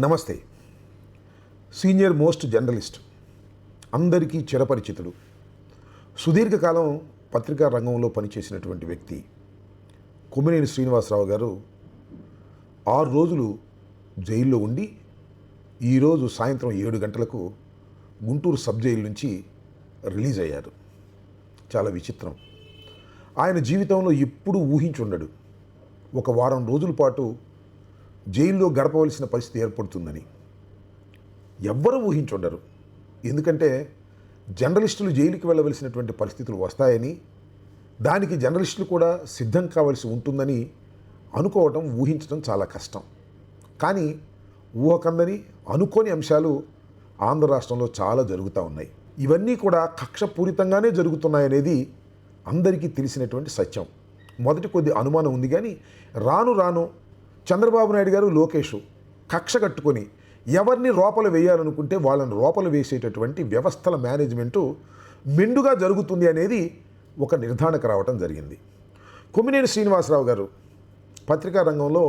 నమస్తే. Senior most journalist, అందరికీ చిరపరిచితుడు, సుదీర్ఘకాలం పత్రికా రంగంలో పనిచేసినటువంటి వ్యక్తి కొమ్మినేని శ్రీనివాసరావు గారు 6 రోజులు జైల్లో ఉండి ఈరోజు సాయంత్రం 7 గంటలకు గుంటూరు సబ్ జైలు నుంచి రిలీజ్ అయ్యారు. చాలా విచిత్రం. ఆయన జీవితంలో ఎప్పుడూ ఊహించుండడు ఒక వారం రోజుల పాటు జైల్లో గడపవలసిన పరిస్థితి ఏర్పడుతుందని. ఎవ్వరూ ఊహించుండరు. ఎందుకంటే జర్నలిస్టులు జైలుకి వెళ్ళవలసినటువంటి పరిస్థితులు వస్తాయని, దానికి జర్నలిస్టులు కూడా సిద్ధం కావాల్సి ఉంటుందని అనుకోవటం, ఊహించడం చాలా కష్టం. కానీ ఊహకందని అనుకోని అంశాలు ఆంధ్ర రాష్ట్రంలో చాలా జరుగుతూ ఉన్నాయి. ఇవన్నీ కూడా కక్షపూరితంగానే జరుగుతున్నాయనేది అందరికీ తెలిసినటువంటి సత్యం. మొదటి కొద్ది అనుమానం ఉంది, కానీ రాను రాను చంద్రబాబు నాయుడు గారు, లోకేష్ కక్ష కట్టుకొని ఎవరిని లోపల వేయాలనుకుంటే వాళ్ళని లోపల వేసేటటువంటి వ్యవస్థల మేనేజ్మెంటు మెండుగా జరుగుతుంది అనేది ఒక నిర్ధారణకు రావటం జరిగింది. కొమ్మినేని శ్రీనివాసరావు గారు పత్రికా రంగంలో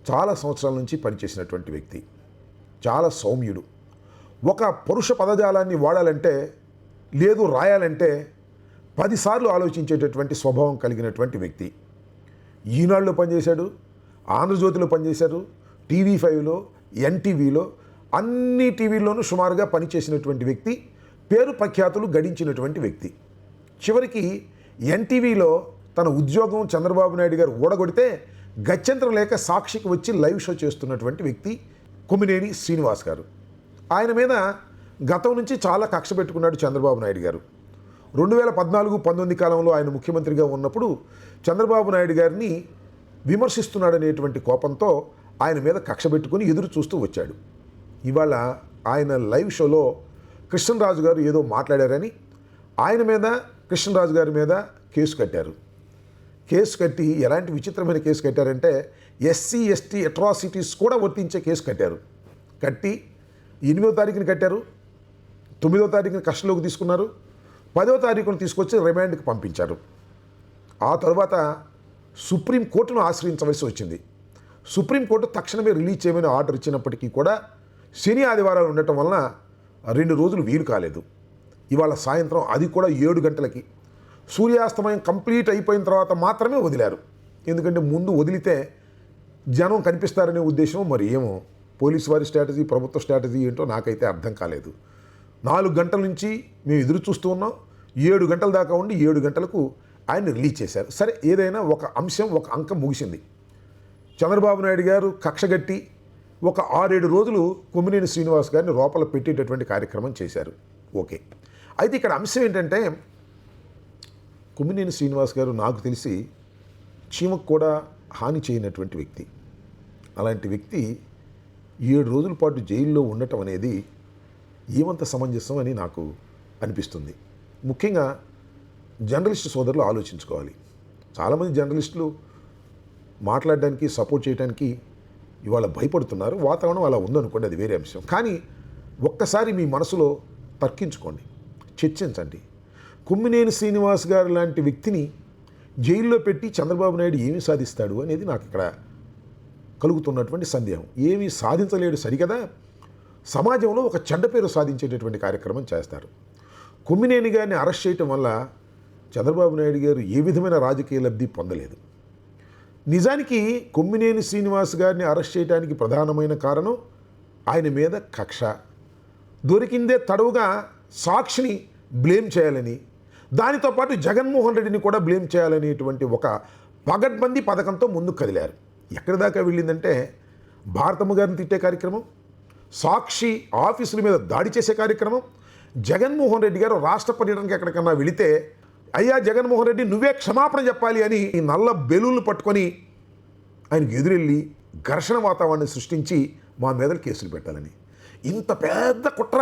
చాలా సంవత్సరాల నుంచి పనిచేసినటువంటి వ్యక్తి. చాలా సౌమ్యుడు. ఒక పరుష పదజాలాన్ని వాడాలంటే, లేదు రాయాలంటే 10 సార్లు ఆలోచించేటటువంటి స్వభావం కలిగినటువంటి వ్యక్తి. ఈనాడులో పనిచేశాడు, ఆంధ్రజ్యోతిలో పనిచేశారు, TV5లో, NTVలో, అన్ని టీవీల్లోనూ సుమారుగా పనిచేసినటువంటి వ్యక్తి, పేరు ప్రఖ్యాతులు గడించినటువంటి వ్యక్తి. చివరికి NTVలో తన ఉద్యోగం చంద్రబాబు నాయుడు గారు ఊడగొడితే గత్యంతరం లేక సాక్షికి వచ్చి లైవ్ షో చేస్తున్నటువంటి వ్యక్తి కొమ్మినేని శ్రీనివాస్ గారు. ఆయన మీద గతం నుంచి చాలా కక్ష పెట్టుకున్నాడు చంద్రబాబు నాయుడు గారు. 2014-19 కాలంలో ఆయన ముఖ్యమంత్రిగా ఉన్నప్పుడు చంద్రబాబు నాయుడు గారిని విమర్శిస్తున్నాడనేటువంటి కోపంతో ఆయన మీద కక్ష పెట్టుకుని ఎదురు చూస్తూ వచ్చాడు. ఇవాళ ఆయన లైవ్ షోలో కృష్ణరాజు గారు ఏదో మాట్లాడారని ఆయన మీద, కృష్ణరాజు గారి మీద కేసు కట్టారు. కేసు కట్టి ఎలాంటి విచిత్రమైన కేసు కట్టారంటే SC ST అట్రాసిటీస్ కూడా వర్తించే కేసు కట్టారు. కట్టి 8వ తారీఖున కట్టారు, 9వ తారీఖున కస్టడీలోకి తీసుకున్నారు, 10వ తారీఖున తీసుకొచ్చి రిమాండ్కి పంపించారు. ఆ తర్వాత సుప్రీంకోర్టును ఆశ్రయించవలసి వచ్చింది. సుప్రీంకోర్టు తక్షణమే రిలీజ్ చేయమని ఆర్డర్ ఇచ్చినప్పటికీ కూడా శని ఆదివారాలు ఉండటం వలన 2 రోజులు వీలు కాలేదు. ఇవాళ సాయంత్రం అది కూడా 7 గంటలకి సూర్యాస్తమయం కంప్లీట్ అయిపోయిన తర్వాత మాత్రమే వదిలారు. ఎందుకంటే ముందు వదిలితే జనం కనిపిస్తారనే ఉద్దేశం, మరి ఏమో పోలీసు వారి స్ట్రాటజీ, ప్రభుత్వ స్ట్రాటజీ ఏంటో నాకైతే అర్థం కాలేదు. 4 గంటల నుంచి మేము ఎదురు చూస్తూ ఉన్నాం. 7 గంటల దాకా ఉండి 7 గంటలకు ఆయన్ని రిలీజ్ చేశారు. సరే, ఏదైనా ఒక అంశం, ఒక అంకం ముగిసింది. చంద్రబాబు నాయుడు గారు కక్షగట్టి ఒక 6-7 రోజులు కొమ్మినేని శ్రీనివాస్ గారిని లోపల పెట్టేటటువంటి కార్యక్రమం చేశారు. ఓకే. అయితే ఇక్కడ అంశం ఏంటంటే, కొమ్మినేని శ్రీనివాస్ గారు నాకు తెలిసి చీమకు కూడా హాని చేయనటువంటి వ్యక్తి. అలాంటి వ్యక్తి 7 రోజుల పాటు జైల్లో ఉండటం అనేది ఏమంత సమంజసం అని నాకు అనిపిస్తుంది. ముఖ్యంగా జర్నలిస్టు సోదరులు ఆలోచించుకోవాలి. చాలామంది జర్నలిస్టులు మాట్లాడడానికి, సపోర్ట్ చేయడానికి ఇవాళ భయపడుతున్నారు. వాతావరణం అలా ఉందనుకోండి, అది వేరే అంశం. కానీ ఒక్కసారి మీ మనసులో తర్కించుకోండి, చర్చించండి. కొమ్మినేని శ్రీనివాస్ గారు లాంటి వ్యక్తిని జైల్లో పెట్టి చంద్రబాబు నాయుడు ఏమి సాధిస్తాడు అనేది నాకు ఇక్కడ కలుగుతున్నటువంటి సందేహం. ఏమీ సాధించలేడు సరికదా, సమాజంలో ఒక చెడ్డ పేరు సాధించేటటువంటి కార్యక్రమం చేస్తారు. కొమ్మినేని గారిని అరెస్ట్ చేయటం వల్ల చంద్రబాబు నాయుడు గారు ఏ విధమైన రాజకీయ లబ్ధి పొందలేదు. నిజానికి కొమ్మినేని శ్రీనివాస్ గారిని అరెస్ట్ చేయడానికి ప్రధానమైన కారణం ఆయన మీద కక్ష. దొరికిందే తడవుగా సాక్షిని బ్లేమ్ చేయాలని, దానితో పాటు జగన్మోహన్ రెడ్డిని కూడా బ్లేమ్ చేయాలనేటువంటి ఒక పగడ్బందీ పథకంతో ముందుకు కదిలారు. ఎక్కడి దాకా వెళ్ళిందంటే, భారతమ్మ గారిని తిట్టే కార్యక్రమం, సాక్షి ఆఫీసుల మీద దాడి చేసే కార్యక్రమం, జగన్మోహన్ రెడ్డి గారు రాష్ట్ర పర్యటనకి ఎక్కడికన్నా వెళితే, అయ్యా జగన్మోహన్ రెడ్డి నువ్వే క్షమాపణ చెప్పాలి అని ఈ నల్ల బెలూన్లు పట్టుకొని ఆయనకు ఎదురెళ్ళి ఘర్షణ వాతావరణాన్ని సృష్టించి మా మీద కేసులు పెట్టాలని, ఇంత పెద్ద కుట్ర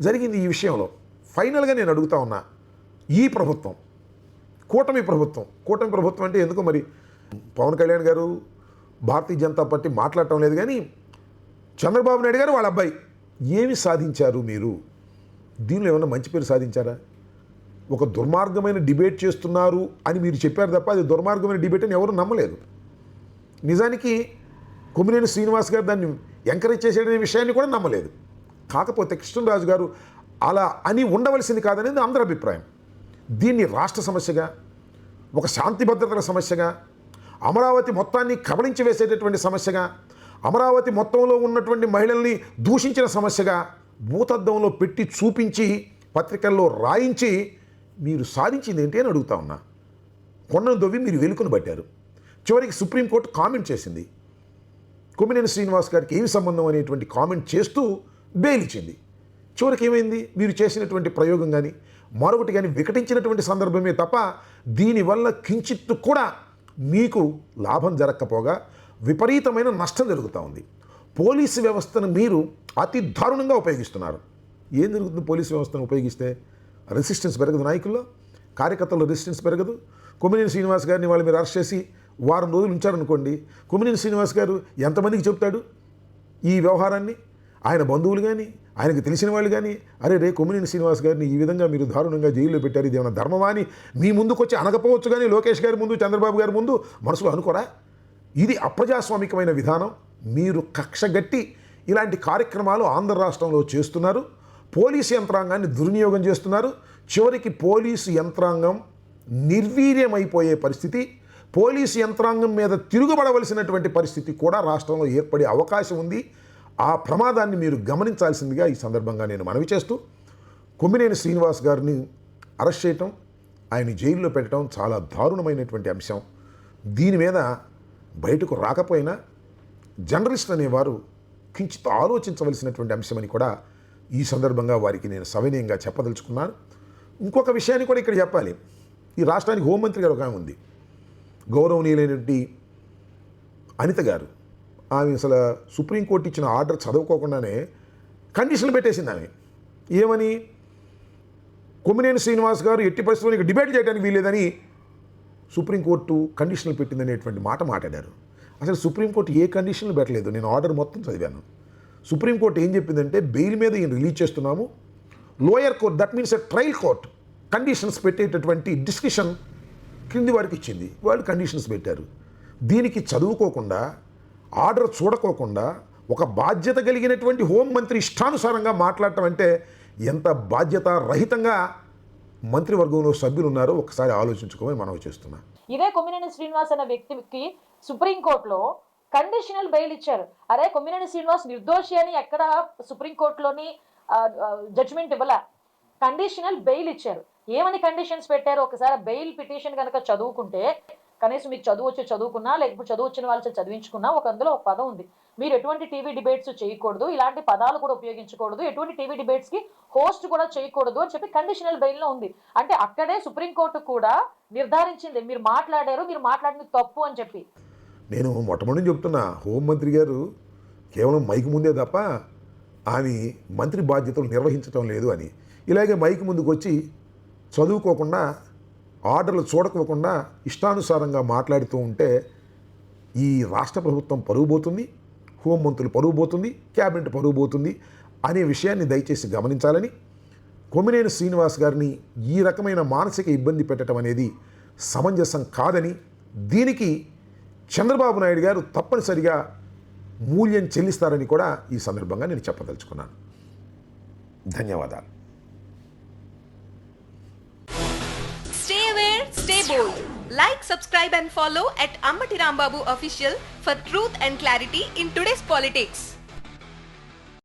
జరిగింది ఈ విషయంలో. ఫైనల్గా నేను అడుగుతా ఉన్నా, ఈ ప్రభుత్వం, కూటమి ప్రభుత్వం అంటే ఎందుకో మరి పవన్ కళ్యాణ్ గారు, భారతీయ జనతా పార్టీ మాట్లాడటం లేదు, కానీ చంద్రబాబు నాయుడు గారు వాళ్ళ అబ్బాయి ఏమి సాధించారు మీరు? దీనిలో ఏమన్నా మంచి పేరు సాధించారా? ఒక దుర్మార్గమైన డిబేట్ చేస్తున్నారు అని మీరు చెప్పారు తప్ప అది దుర్మార్గమైన డిబేట్ అని ఎవరు నమ్మలేదు. నిజానికి కొమ్మినేని శ్రీనివాస్ గారు దాన్ని ఎంకరేజ్ చేసేటనే విషయాన్ని కూడా నమ్మలేదు. కాకపోతే కృష్ణరాజు గారు అలా అని ఉండవలసింది కాదనేది అందరి అభిప్రాయం. దీన్ని రాష్ట్ర సమస్యగా, ఒక శాంతి భద్రతల సమస్యగా, అమరావతి మొత్తాన్ని కబళించి వేసేటటువంటి సమస్యగా, అమరావతి మొత్తంలో ఉన్నటువంటి మహిళల్ని దూషించిన సమస్యగా భూతద్దంలో పెట్టి చూపించి పత్రికల్లో రాయించి మీరు సాధించింది ఏంటి అని అడుగుతా ఉన్నా. కొండను దొవ్వి మీరు వెలుకును పట్టారు. చివరికి సుప్రీంకోర్టు కామెంట్ చేసింది. కొమ్మినేని శ్రీనివాస్ గారికి ఏమి సంబంధం అనేటువంటి కామెంట్ చేస్తూ బెయిల్ ఇచ్చింది. చివరికి ఏమైంది? మీరు చేసినటువంటి ప్రయోగం కానీ మరొకటి కానీ వికటించినటువంటి సందర్భమే తప్ప దీనివల్ల కించిత్తు కూడా మీకు లాభం జరగకపోగా విపరీతమైన నష్టం జరుగుతూ ఉంది. పోలీసు వ్యవస్థను మీరు అతి దారుణంగా ఉపయోగిస్తున్నారు. ఏం జరుగుతుంది? పోలీసు వ్యవస్థను ఉపయోగిస్తే రెసిస్టెన్స్ పెరగదు, నాయకుల్లో కార్యకర్తల్లో రెసిస్టెన్స్ పెరగదు. కొమ్మినేని శ్రీనివాస్ గారిని వాళ్ళు మీరు అరెస్ట్ చేసి వారం రోజులు ఉంచారనుకోండి, కొమ్మినేని శ్రీనివాస్ గారు ఎంతమందికి చెప్తాడు ఈ వ్యవహారాన్ని? ఆయన బంధువులు కానీ, ఆయనకు తెలిసిన వాళ్ళు కానీ, అరే రే కొమ్మినేని శ్రీనివాస్ గారిని ఈ విధంగా మీరు దారుణంగా జైల్లో పెట్టారు, ఇది ఏమైనా ధర్మమా అని మీ ముందుకు వచ్చి అనకపోవచ్చు. కానీ లోకేష్ గారి ముందు, చంద్రబాబు గారి ముందు మనసులో అనుకోరా? ఇది అప్రజాస్వామికమైన విధానం. మీరు కక్షగట్టి ఇలాంటి కార్యక్రమాలు ఆంధ్ర రాష్ట్రంలో చేస్తున్నారు. పోలీసు యంత్రాంగాన్ని దుర్వినియోగం చేస్తున్నారు. చివరికి పోలీసు యంత్రాంగం నిర్వీర్యమైపోయే పరిస్థితి, పోలీసు యంత్రాంగం మీద తిరుగుబడవలసినటువంటి పరిస్థితి కూడా రాష్ట్రంలో ఏర్పడే అవకాశం ఉంది. ఆ ప్రమాదాన్ని మీరు గమనించాల్సిందిగా ఈ సందర్భంగా నేను మనవి చేస్తూ, కొమ్మినేని శ్రీనివాస్ గారిని అరెస్ట్ చేయటం, ఆయన జైల్లో పెట్టడం చాలా దారుణమైనటువంటి అంశం. దీని మీద బయటకు రాకపోయినా జర్నలిస్ట్ అనేవారు కించిత్ ఆలోచించవలసినటువంటి అంశమని కూడా ఈ సందర్భంగా వారికి నేను సవినయంగా చెప్పదలుచుకున్నాను. ఇంకొక విషయాన్ని కూడా ఇక్కడ చెప్పాలి. ఈ రాష్ట్రానికి హోంమంత్రి గారు ఒక ఆమె ఉంది, గౌరవనీయులైనటువంటి అనిత గారు. ఆమె అసలు సుప్రీంకోర్టు ఇచ్చిన ఆర్డర్ చదువుకోకుండానే కండిషన్లు పెట్టేసింది ఆమె. ఏమని? కొమ్మినేని శ్రీనివాస్ గారు ఎట్టి పరిస్థితుల్లో ఇక డిబేట్ చేయడానికి వీలేదని సుప్రీంకోర్టు కండిషన్లు పెట్టిందనేటువంటి మాట మాట్లాడారు. అసలు సుప్రీంకోర్టు ఏ కండిషన్లు పెట్టలేదు. నేను ఆర్డర్ మొత్తం చదివాను. సుప్రీంకోర్టు ఏం చెప్పిందంటే బెయిల్ మీద ఈయన రిలీజ్ చేస్తున్నాము, lower court, that means a trial court, conditions పెట్టేటటువంటి డిస్కషన్ కింది వారికి ఇచ్చింది. వాళ్ళు కండిషన్స్ పెట్టారు. దీనికి చదువుకోకుండా, ఆర్డర్ చూడకోకుండా ఒక బాధ్యత కలిగినటువంటి హోంమంత్రి ఇష్టానుసారంగా మాట్లాడటం అంటే ఎంత బాధ్యత రహితంగా మంత్రివర్గంలో సభ్యులు ఉన్నారో ఒకసారి ఆలోచించుకోమని మనవి చేస్తున్నా. ఇదే కొమ్మినేని శ్రీనివాస్ అనే వ్యక్తికి సుప్రీంకోర్టులో కండిషనల్ బెయిల్ ఇచ్చారు. అరే కొమ్మినేని శ్రీనివాస్ నిర్దోషి అని ఎక్కడ సుప్రీంకోర్టులోని జడ్జిమెంట్ ఇవ్వలే, కండిషనల్ బెయిల్ ఇచ్చారు. ఏమని కండిషన్స్ పెట్టారు? ఒకసారి బెయిల్ పిటిషన్ కనుక చదువుకుంటే, కనీసం మీకు చదువు వచ్చి చదువుకున్నా, లేకపోతే చదువు వచ్చిన వాళ్ళు చదివించుకున్నా, అందులో ఒక పదం ఉంది, మీరు ఎటువంటి టీవీ డిబేట్స్ చేయకూడదు, ఇలాంటి పదాలు కూడా ఉపయోగించకూడదు, ఎటువంటి టీవీ డిబేట్స్ కి హోస్ట్ కూడా చేయకూడదు అని చెప్పి కండిషనల్ బెయిల్ లో ఉంది. అంటే అక్కడే సుప్రీంకోర్టు కూడా నిర్ధారించింది మీరు మాట్లాడారు, మీరు మాట్లాడింది తప్పు అని చెప్పి. నేను మొట్టమొదటి చెప్తున్నా, హోంమంత్రి గారు కేవలం మైక్ ముందే తప్ప ఆమె మంత్రి బాధ్యతలు నిర్వహించడం లేదు అని. ఇలాగే మైక్ ముందుకు వచ్చి చదువుకోకుండా, ఆర్డర్లు చూడకోకుండా ఇష్టానుసారంగా మాట్లాడుతూ ఉంటే ఈ రాష్ట్ర ప్రభుత్వం పరువు పోతుంది, హోంమంత్రులు పరువు పోతుంది, క్యాబినెట్ పరువు పోతుంది అనే విషయాన్ని దయచేసి గమనించాలని, కొమ్మినేని శ్రీనివాస్ గారిని ఈ రకమైన మానసిక ఇబ్బంది పెట్టడం అనేది సమంజసం కాదని, దీనికి చంద్రబాబు నాయుడు గారు తప్పనిసరిగా మూల్యం చెల్లిస్తారని కూడా ఈ సందర్భంగా నేను చెప్పదలుచుకున్నాను. ధన్యవాదాలు. Stay aware, stay bold. Like, subscribe and follow at Ammati Rambabu Official for truth and clarity in today's politics.